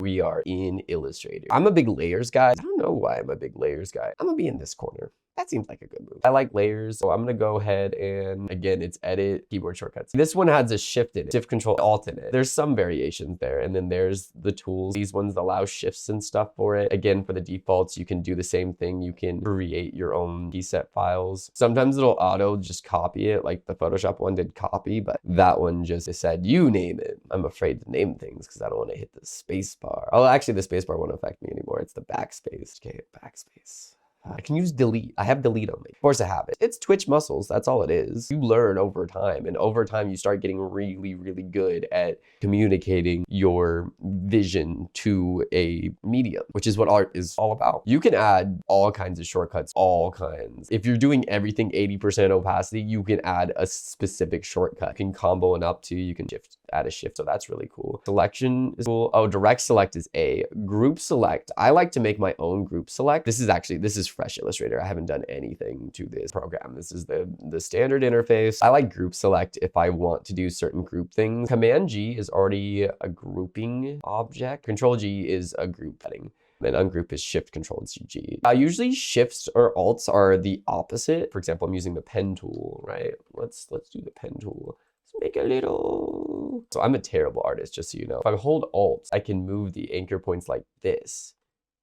we are in Illustrator. I'm a big layers guy. I don't know why I'm a big layers guy. I'm gonna be in this corner. That seems like a good move. I like layers, so I'm gonna go ahead and, again, it's edit, keyboard shortcuts. This one has a shift in it, shift control alt in it. There's some variations there, and then there's the tools. These ones allow shifts and stuff for it. Again, for the defaults, you can do the same thing. You can create your own preset files. Sometimes it'll auto just copy it, like the Photoshop one did copy, but that one just said, you name it. I'm afraid to name things because I don't want to hit the space bar. Oh, actually the space bar won't affect me anymore. It's the backspace. Okay, backspace. I can use delete. I have delete on me. Force a habit. It's twitch muscles. That's all it is. You learn over time, and over time you start getting really, really good at communicating your vision to a medium, which is what art is all about. You can add all kinds of shortcuts, all kinds. If you're doing everything 80% opacity, you can add a specific shortcut. You can combo it up to, you can add a shift. So that's really cool. Selection is cool. Oh, direct select is A. Group select. I like to make my own group select. This is fresh Illustrator. I haven't done anything to this program. This is the standard interface. I like group select if I want to do certain group things. Command G is already a grouping object. Control G is a group heading. And ungroup is shift control G. Usually shifts or alts are the opposite. For example, I'm using the pen tool, right? Let's do the pen tool. Let's make a little. So I'm a terrible artist, just so you know. If I hold alt, I can move the anchor points like this.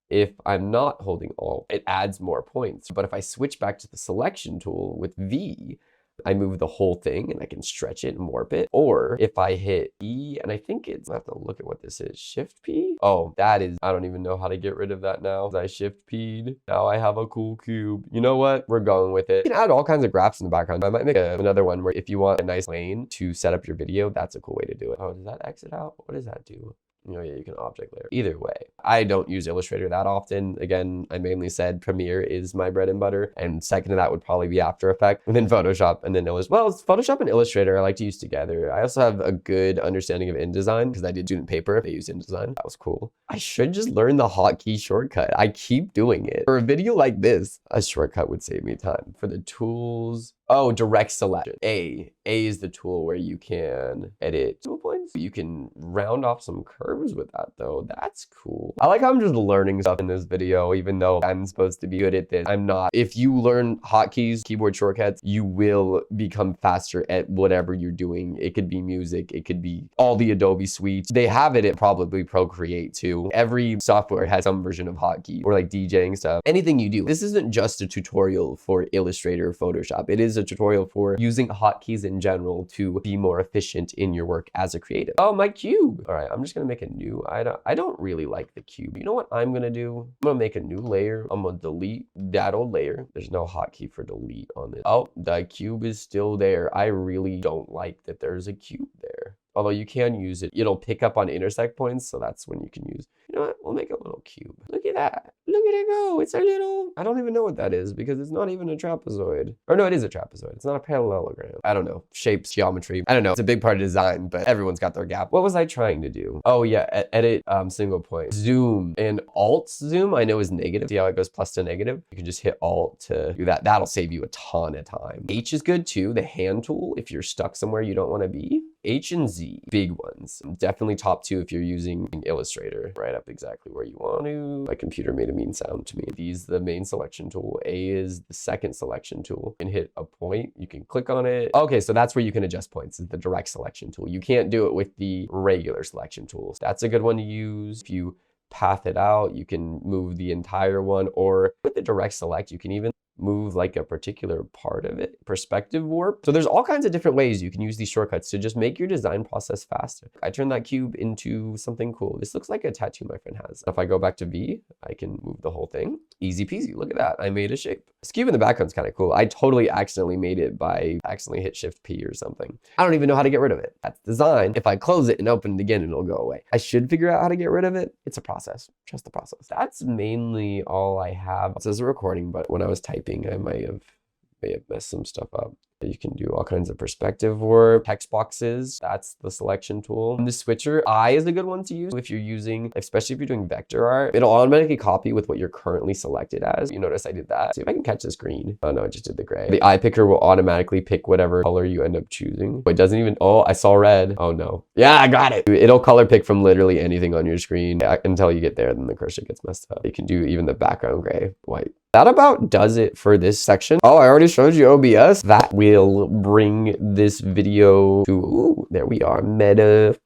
If I'm not holding alt, it adds more points. But if I switch back to the selection tool with V, I move the whole thing and I can stretch it and warp it. Or if I hit E, and I think I have to look at what this is, Shift P? Oh, that is, I don't even know how to get rid of that now. I Shift P'd. Now I have a cool cube. You know what? We're going with it. You can add all kinds of graphs in the background. I might make another one where if you want a nice lane to set up your video, that's a cool way to do it. Oh, does that exit out? What does that do? Oh yeah, you can object layer. Either way, I don't use Illustrator that often. Again, I mainly said Premiere is my bread and butter, and second to that would probably be After Effects, and then Photoshop, and then Illustrator. Well, Photoshop and Illustrator I like to use together. I also have a good understanding of InDesign because I did student paper. They use InDesign. That was cool. I should just learn the hotkey shortcut. I keep doing it. For a video like this, a shortcut would save me time. For the tools, oh, direct selection. A is the tool where you can edit tool points. You can round off some curves with that though. That's cool. I like how I'm just learning stuff in this video, even though I'm supposed to be good at this. I'm not. If you learn hotkeys, keyboard shortcuts, you will become faster at whatever you're doing. It could be music. It could be all the Adobe suites. They have it at probably Procreate too. Every software has some version of hotkey or like DJing stuff. Anything you do. This isn't just a tutorial for Illustrator or Photoshop. It is a tutorial for using hotkeys in general to be more efficient in your work as a creative. Oh, my cube. All right, I'm just gonna make a new item. I don't really like the cube. You know what I'm gonna do? I'm gonna make a new layer. I'm gonna delete that old layer. There's no hotkey for delete on this. Oh, the cube is still there. I really don't like that there's a cube there. Although you can use it, it'll pick up on intersect points, so that's when you can use. You know what? We'll make a little cube. Look at that. Look at it go. It's a little, I don't even know what that is because it's not even a trapezoid. Or no, it is a trapezoid. It's not a parallelogram. I don't know. Shapes, geometry. I don't know. It's a big part of design, but everyone's got their gap. What was I trying to do? Oh yeah, edit single point. Zoom. And alt zoom I know is negative. See how it goes plus to negative? You can just hit alt to do that. That'll save you a ton of time. H is good too. The hand tool, if you're stuck somewhere you don't want to be. H and Z, big ones. Definitely top two if you're using Illustrator. Right up exactly where you want to. My computer made a mean sound to me. V is the main selection tool. A is the second selection tool. You can hit a point, you can click on it. Okay, so that's where you can adjust points, is the direct selection tool. You can't do it with the regular selection tools. That's a good one to use. If you path it out, you can move the entire one, or with the direct select, you can even move like a particular part of it, perspective warp. So there's all kinds of different ways you can use these shortcuts to just make your design process faster. I turned that cube into something cool. This looks like a tattoo my friend has. If I go back to V, I can move the whole thing. Easy peasy, look at that. I made a shape. This cube in the background's kind of cool. I totally accidentally made it by accidentally hit Shift P or something. I don't even know how to get rid of it. That's design. If I close it and open it again, it'll go away. I should figure out how to get rid of it. It's a process. Trust the process. That's mainly all I have. It says a recording, but when I was typing, I may have messed some stuff up. You can do all kinds of perspective work, text boxes. That's the selection tool. And the switcher eye is a good one to use if you're using, especially if you're doing vector art. It'll automatically copy with what you're currently selected as. You notice I did that. See if I can catch this green. Oh no, I just did the gray. The eye picker will automatically pick whatever color you end up choosing. It doesn't even, oh, I saw red. Oh no. Yeah, I got it. It'll color pick from literally anything on your screen until you get there, then the cursor gets messed up. You can do even the background gray, white. That about does it for this section. Oh, I already showed you OBS. That will bring this video to, ooh, there we are, meta